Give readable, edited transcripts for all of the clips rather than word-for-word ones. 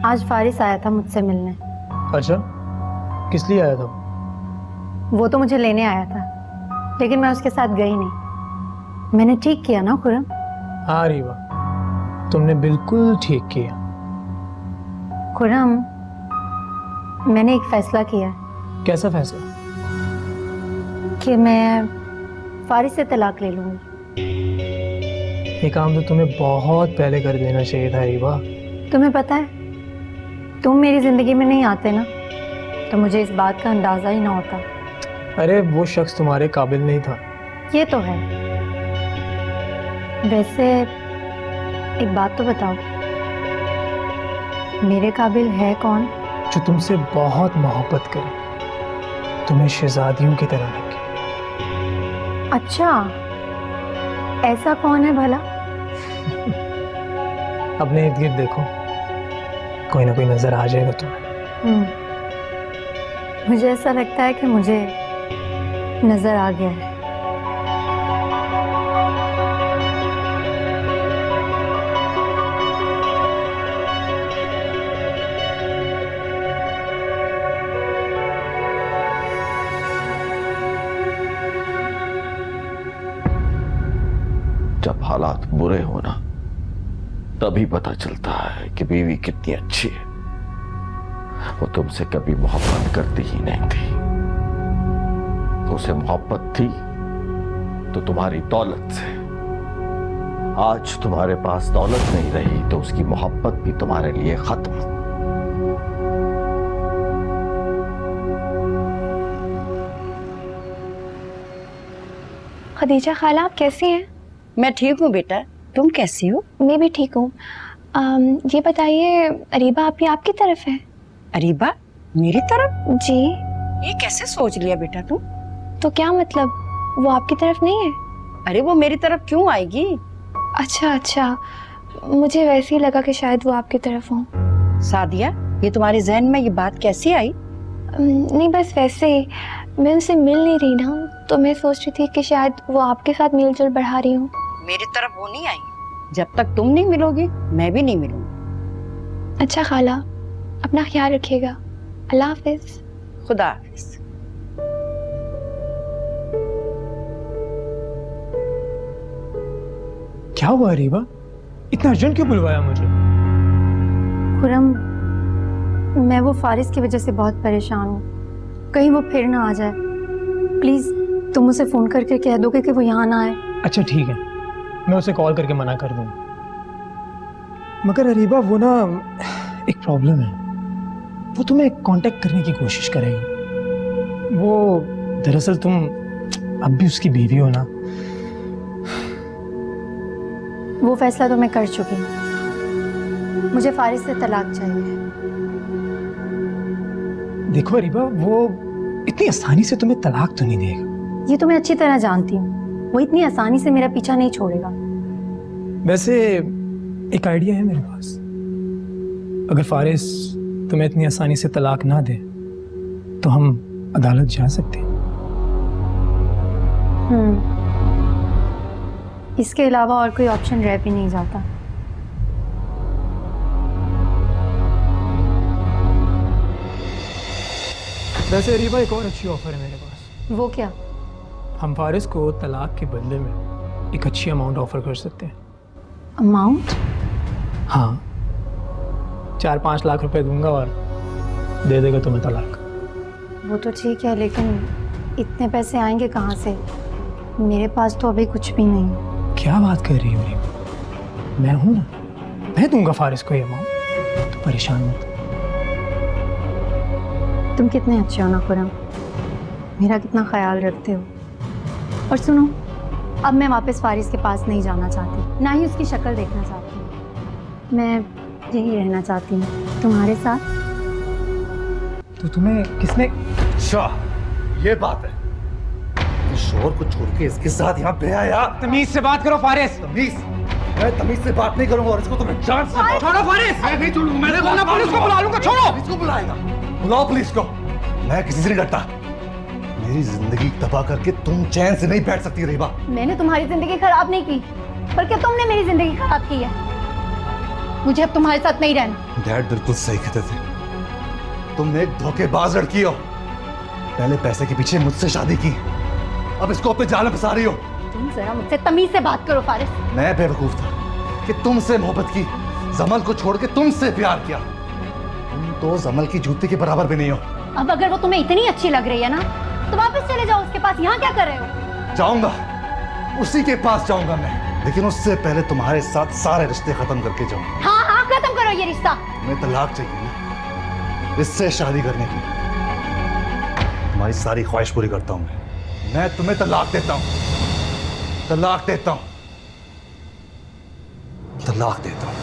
आज फारिस आया था मुझसे मिलने। अच्छा, किस लिए आया था? वो तो मुझे लेने आया था, लेकिन मैं उसके साथ गई नहीं। मैंने ठीक किया ना खुरम? हाँ रीवा, तुमने बिल्कुल ठीक किया। खुरम, मैंने एक फैसला किया है कैसा फैसला? कि मैं फारिस से तलाक ले लूंगी। ये काम तो तुम्हें बहुत पहले कर देना चाहिए था रीवा। तुम्हें पता है, तुम मेरी जिंदगी में नहीं आते ना, तो मुझे इस बात का अंदाजा ही ना होता। अरे वो शख्स तुम्हारे काबिल नहीं था। ये तो है। वैसे एक बात तो बताओ, मेरे काबिल है कौन? जो तुमसे बहुत मोहब्बत करे, तुम्हें शहजादियों की तरह रखे। अच्छा, ऐसा कौन है भला? अपने इर्द गिर्द देखो, कोई ना कोई नजर आ जाएगा तुम्हें। मुझे ऐसा लगता है कि मुझे नजर आ गया है। जब हालात बुरे हो ना, तभी पता चलता है कि बीवी कितनी अच्छी है। वो तुमसे कभी मोहब्बत करती ही नहीं थी। उसे मोहब्बत थी तो तुम्हारी दौलत से। आज तुम्हारे पास दौलत नहीं रही तो उसकी मोहब्बत भी तुम्हारे लिए खत्म। खदीजा खाला, आप कैसी हैं? मैं ठीक हूँ बेटा, तुम कैसी हो? मैं भी ठीक हूँ। ये बताइए, अरीबा आपकी तरफ है? अरीबा मेरी तरफ? जी। ये कैसे सोच लिया बेटा तुम? तो क्या मतलब, वो आपकी तरफ नहीं है? अरे वो मेरी तरफ क्यों आएगी? अच्छा अच्छा, मुझे वैसे ही लगा कि शायद वो आपकी तरफ हो। सादिया, ये तुम्हारे जहन में ये बात कैसी आई? नहीं, बस वैसे ही। मैं उनसे मिल नहीं रही ना, तो मैं सोच रही थी कि शायद वो आपके साथ मिलजुल बढ़ा रही हूँ। मेरी तरफ वो नहीं आएगी। जब तक तुम नहीं मिलोगी मैं भी नहीं मिलूंगी। अच्छा खाला, अपना ख्याल रखिएगा। अल्लाह हाफिज। खुदा हाफिज। क्या हुआ रीवा, इतना अर्जेंट क्यों बुलवाया मुझे? खुरम, मैं वो फारिस की वजह से बहुत परेशान हूँ। कहीं वो फिर ना आ जाए। प्लीज तुम उसे फोन करके कह दोगे कि वो यहाँ ना आए। अच्छा ठीक है, मैं उसे कॉल करके मना कर दूंगा। मगर अरीबा, वो ना एक प्रॉब्लम है। वो तुम्हें कांटेक्ट करने की कोशिश करेगी। वो दरअसल तुम अब भी उसकी बीवी हो ना। वो फैसला तो मैं कर चुकी हूँ। मुझे फारिस से तलाक चाहिए। देखो अरीबा, वो इतनी आसानी से तुम्हें तलाक तो नहीं देगा। ये तो मैं अच्छी तरह जानती हूँ। वो इतनी आसानी से मेरा पीछा नहीं छोड़ेगा। वैसे एक आइडिया है मेरे पास। अगर फारिस तुम्हें इतनी आसानी से तलाक ना दे तो हम अदालत जा सकते हैं। इसके अलावा और कोई ऑप्शन रह भी नहीं जाता। वैसे अरीबा, एक और अच्छी ऑफर है मेरे पास। वो क्या? हम फारिस को तलाक के बदले में एक अच्छी अमाउंट ऑफर कर सकते हैं। अमाउंट? हाँ, 4-5 लाख रुपए दूंगा और दे देगा तुम्हें तलाक। वो तो ठीक है, लेकिन इतने पैसे आएंगे कहाँ से? मेरे पास तो अभी कुछ भी नहीं है। क्या बात कर रही हो रीबा, मैं हूं ना, मैं दूंगा फारिस को ये अमाउंट, तो परेशान मत। तुम कितने अच्छे हो ना खुरम, मेरा कितना ख्याल रखते हो। और सुनो, अब मैं वापस फारिस के पास नहीं जाना चाहती, ना ही उसकी शक्ल देखना चाहती हूँ। मैं यही रहना चाहती हूँ तुम्हारे साथ। तो तुम्हें किसने? अच्छा, ये बात है। शोर को छोड़ के इसके साथ यहाँ पे आया। तमीज से बात करो फारिस। तमीज? मैं तमीज से बात नहीं करूंगा और इसको तुम्हें जान से मारूंगा। छोड़ो फारिस। मैं नहीं छोड़ूंगा। मैंने बोला पुलिस को बुला लूंगा। छोड़ो। पुलिस को बुलाएगा? बुलाओ पुलिस को। मैं किसी से नहीं डरता। मेरी जिंदगी तबाह करके तुम चैन से नहीं बैठ सकती रीबा। मैंने तुम्हारी जिंदगी खराब नहीं की, बल्कि तुमने मेरी जिंदगी खराब की है। मुझे अब तुम्हारे साथ नहीं रहना। डैड बिल्कुल सही कहते थे, तुम एक धोखेबाज लड़की हो। पहले पैसे के पीछे मुझसे शादी की, अब इसको अपने जाल में फंसा रही हो। तुम जरा मुझसे तमीज से बात करो फारिस। मैं बेवकूफ था कि तुमसे मोहब्बत की, जमल को छोड़ के तुमसे प्यार किया। तुम तो जमल की जूती के बराबर भी नहीं हो। अब अगर वो तुम्हें इतनी अच्छी लग रही है ना, तो वापस चले जाओ उसके पास। यहाँ क्या कर रहे हो? जाऊंगा, उसी के पास जाऊंगा मैं, लेकिन उससे पहले तुम्हारे साथ सारे रिश्ते खत्म करके जाऊंगा। हाँ हाँ, खत्म करो ये रिश्ता। तुम्हें तलाक चाहिए ना, इससे शादी करने की। तुम्हारी सारी ख्वाहिश पूरी करता हूं मैं तुम्हें तलाक देता हूं, तलाक देता हूं, तलाक देता हूं।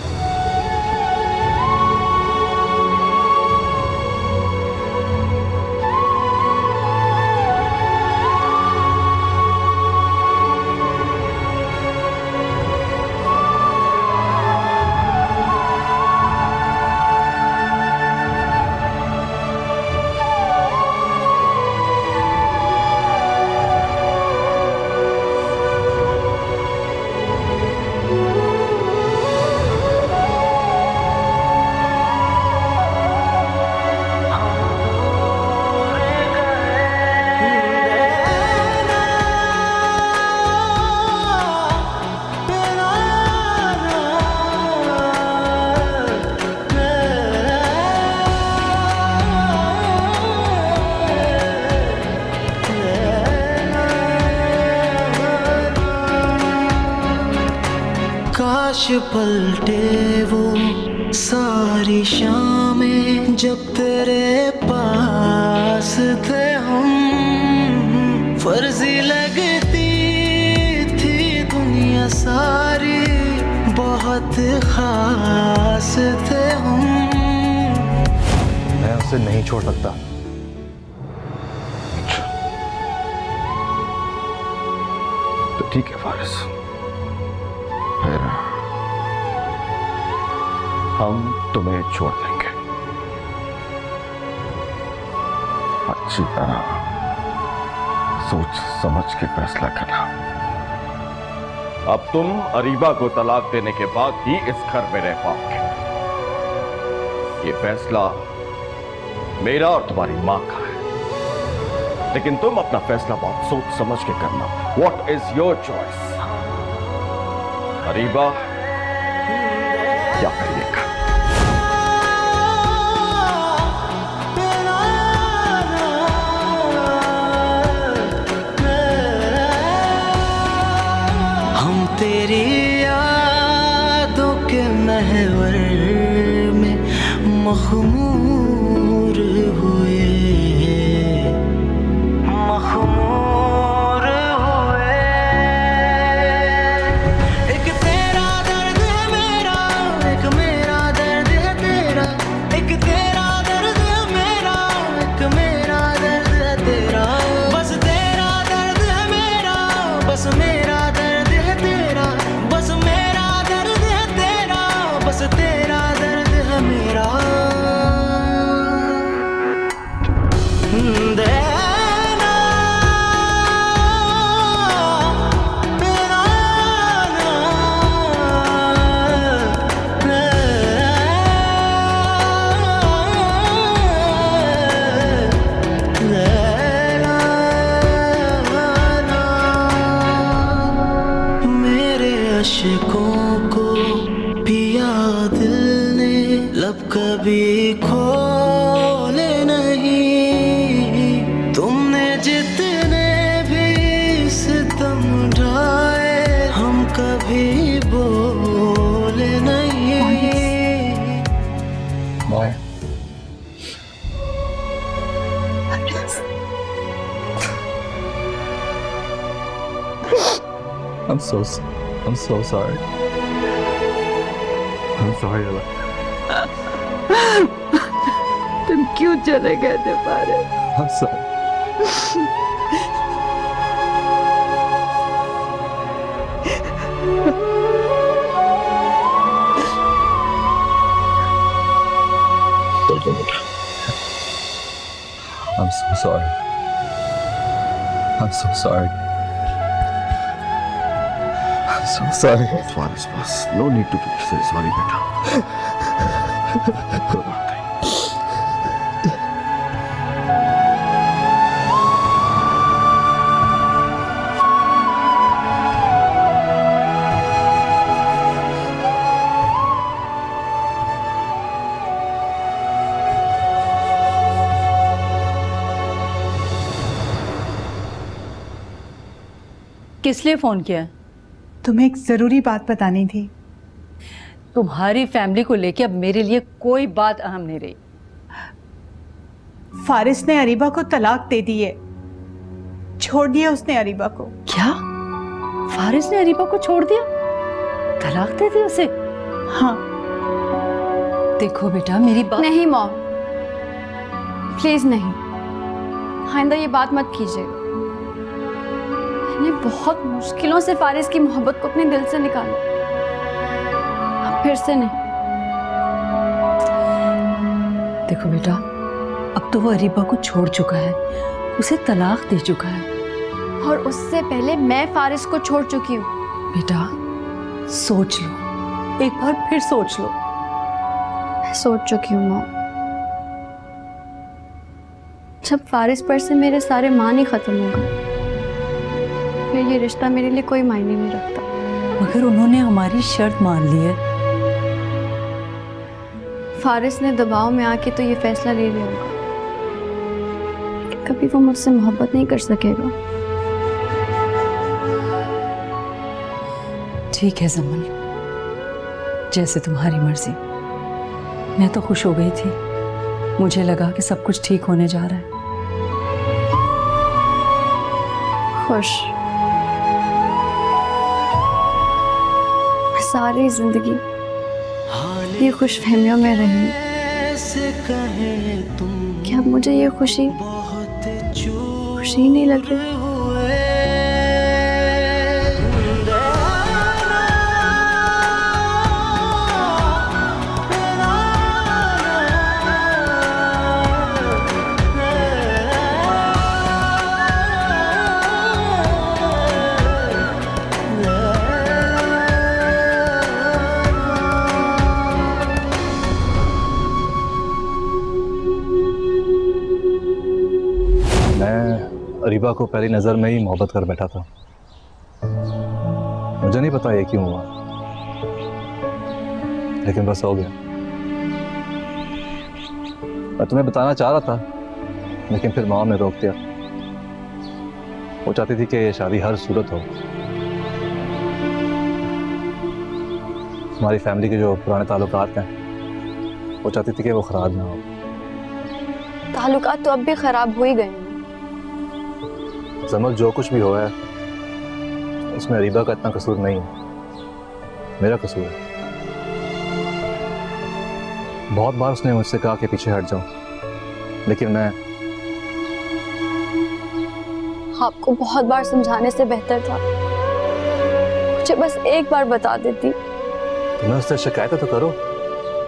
काश पलटे वो सारी शामें जब तेरे पास थे हम, फर्जी लगती थी दुनिया सारी, बहुत खास थे हम। मैं उसे नहीं छोड़ सकता। तो ठीक है फारिस, फिर हम तुम्हें छोड़ देंगे। अच्छी तरह सोच समझ के फैसला करना। अब तुम अरीबा को तलाक देने के बाद ही इस घर में रह पाओगे। ये फैसला मेरा और तुम्हारी मां का है, लेकिन तुम अपना फैसला बहुत सोच समझ के करना। What is your choice? Areeba या फिर ये घर? हम तेरी यादों के महवर में मखमूर हुए, मखमूर हुए। एक तेरा दर्द है मेरा, एक मेरा दर्द है तेरा, एक तेरा दर्द है मेरा, एक मेरा दर्द है तेरा। बस तेरा दर्द है मेरा, बस मेरा दर्द है तेरा, बस मेरा दर्द है तेरा, बस तेरा दर्द है मेरा। देना तेरा मेरे अशकों को पिया दिल ने, लब कभी खोले नहीं। तुमने जितने भी सितम ढाए, हम कभी बोले नहीं। I'm so sorry. I'm sorry, Allah. तुम क्यों चले गए थे Faris? I'm sorry. I'm so sorry. I'm so sorry. I'm sorry Faris बस, नो नीड टू से सॉरी बेटा। कोई बात नहीं। किस लिए फोन किया है? तुम्हें एक ज़रूरी बात बतानी थी। तुम्हारी फैमिली को लेके अब मेरे लिए कोई बात अहम नहीं रही। फारिस ने अरीबा को तलाक दे दी है। छोड़ दिया उसने अरीबा को। क्या? फारिस ने अरीबा को छोड़ दिया? तलाक दे दी उसे? हाँ। देखो बेटा, मेरी बात नहीं मॉम, प्लीज नहीं, आइंदा ये बात मत कीजिए। मैंने बहुत मुश्किलों से फारिस की मोहब्बत को अपने दिल से निकाला, अब फिर से नहीं। देखो बेटा, अब तो वो अरीबा को छोड़ चुका है, उसे तलाक दे चुका है। और उससे पहले मैं फारिस को छोड़ चुकी हूँ। बेटा सोच लो, एक बार फिर सोच लो। मैं सोच चुकी हूँ मॉम। जब फारिस पर से मेरे सारे मान ही खत्म हो गए, फिर ये रिश्ता मेरे लिए कोई मायने नहीं रखता। मगर उन्होंने हमारी शर्त मान ली है। फारिस ने दबाव में आके तो ये फैसला ले लिया होगा, लेकिन कभी वो मुझसे मोहब्बत नहीं कर सकेगा। ठीक है जमल, जैसे तुम्हारी मर्जी। मैं तो खुश हो गई थी, मुझे लगा कि सब कुछ ठीक होने जा रहा है। खुश? मैं सारी जिंदगी ये खुश फहमियों में रही। क्या अब मुझे ये खुशी नहीं लग रही? अरीबा को पहली नज़र में ही मोहब्बत कर बैठा था। मुझे नहीं पता ये क्यों हुआ, लेकिन बस हो गया। मैं तुम्हें बताना चाह रहा था, लेकिन फिर माँ ने रोक दिया। वो चाहती थी कि ये शादी हर सूरत हो। हमारी फैमिली के जो पुराने ताल्लुकात हैं, वो चाहती थी कि वो ख़राब ना हो। ताल्लुकात तो अब भी खराब हो ही गए हैं। जमल, जो कुछ भी हुआ है उसमें अरीबा का इतना कसूर नहीं है, मेरा कसूर है। बहुत बार उसने मुझसे कहा कि पीछे हट जाऊं, लेकिन मैं आपको बहुत बार समझाने से बेहतर था मुझे बस एक बार बता देती। तुम्हें उससे शिकायतें तो करो,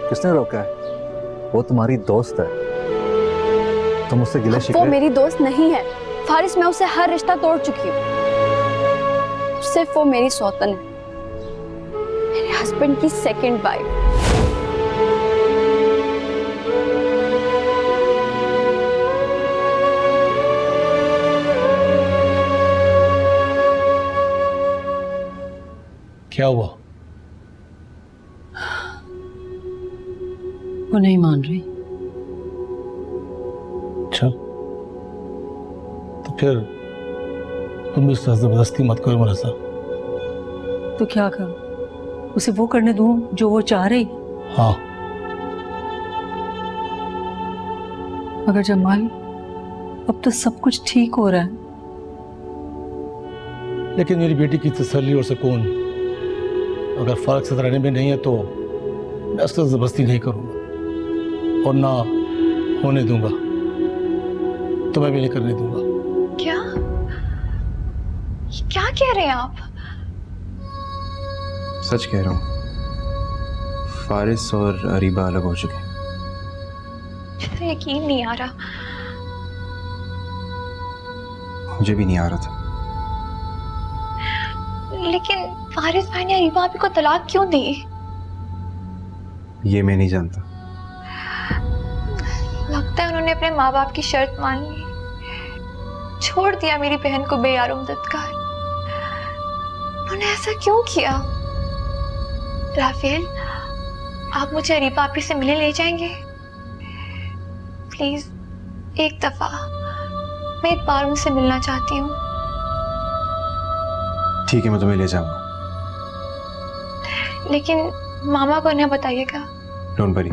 किसने रोका है? वो तुम्हारी दोस्त है, तुम उससे गिले वो शिकवे। मेरी दोस्त नहीं है फारिस, मैं उससे हर रिश्ता तोड़ चुकी हूँ। सिर्फ वो मेरी सौतन है, मेरे हस्बैंड की सेकंड वाइफ। क्या हुआ? वो नहीं मान रही। अच्छा, तो फिर तुम इस तरह जबरदस्ती मत करो मेरे साथ। तो क्या करूं? उसे वो करने दूं जो वो चाह रही? हाँ, मगर जमाल, अब तो सब कुछ ठीक हो रहा है। लेकिन मेरी बेटी की तसल्ली और सुकून अगर फर्क से रहने में नहीं है तो मैं उससे जबरदस्ती नहीं करूँगा और ना होने दूंगा, तो मैं भी नहीं करने दूंगा। क्या कह रहे हैं आप? सच कह रहा हूँ, फारिस और अरीबा अलग हो चुके हैं। मुझे यकीन नहीं आ रहा। मुझे भी नहीं आ रहा था। लेकिन फारिस भाई ने अरीबा भाभी को तलाक क्यों दी? ये मैं नहीं जानता। लगता है उन्होंने अपने माँ बाप की शर्त मान ली, छोड़ दिया मेरी बहन को बेयार मददगार। उन्होंने ऐसा क्यों किया? राफेल, आप मुझे अरीबा आपी से मिलने ले जाएंगे प्लीज? एक दफा मैं एक बार उनसे मिलना चाहती हूँ। ठीक है, मैं तुम्हें ले जाऊंगा। लेकिन मामा को न बताइएगा। डोंट वरी,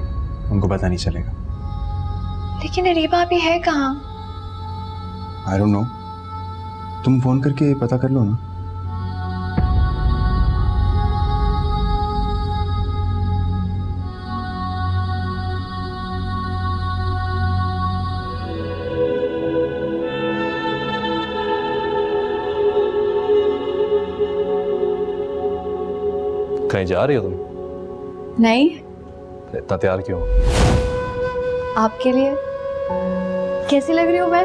उनको पता नहीं चलेगा। लेकिन अरीबा अभी है कहाँ? आई डोंट नो, तुम फोन करके पता कर लो ना। कहीं जा रही हो तुम? नहीं, इतना तैयार क्यों? आपके लिए। कैसी लग रही हूँ मैं?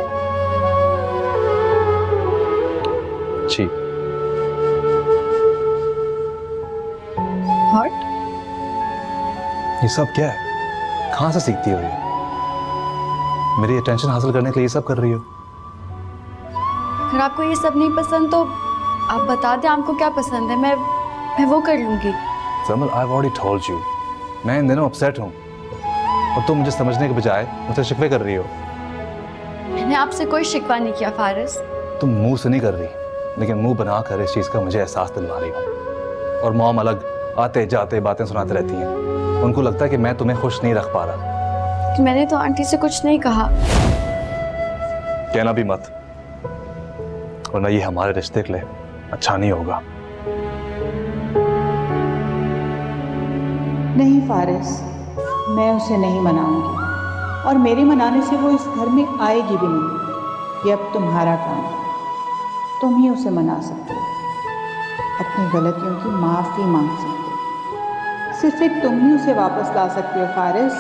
अच्छी। हॉट? ये सब क्या है? कहाँ से सीखती हो ये? मेरी अटेंशन हासिल करने के लिए ये सब कर रही हो? अगर आपको ये सब नहीं पसंद तो आप बता दें आपको क्या पसंद है, मैं वो कर लूंगी। समल, आई ऑलरेडी टोल्ड यू, मैं इन दिनों अपसेट हूँ और तुम मुझे समझने के बजाय मुझसे शिकवे कर रही हो। मैंने आपसे कोई शिकवा नहीं किया फारिस। तुम मुंह से नहीं कर रही, लेकिन मुंह बना कर इस चीज़ का मुझे एहसास दिलवा रही हो। और मॉम अलग आते जाते बातें सुनाते रहती हैं, उनको लगता है कि मैं तुम्हें खुश नहीं रख पा रहा। मैंने तो आंटी से कुछ नहीं कहा। कहना भी मत, वरना ये हमारे रिश्ते के लिए अच्छा नहीं होगा। नहीं फारिस, मैं उसे नहीं मनाऊंगी और मेरे मनाने से वो इस घर में आएगी भी नहीं। ये अब तुम्हारा काम है, तुम ही उसे मना सकते हो, अपनी गलतियों की माफ़ी मांग सकते हो। सिर्फ एक तुम ही उसे वापस ला सकते हो फारिस।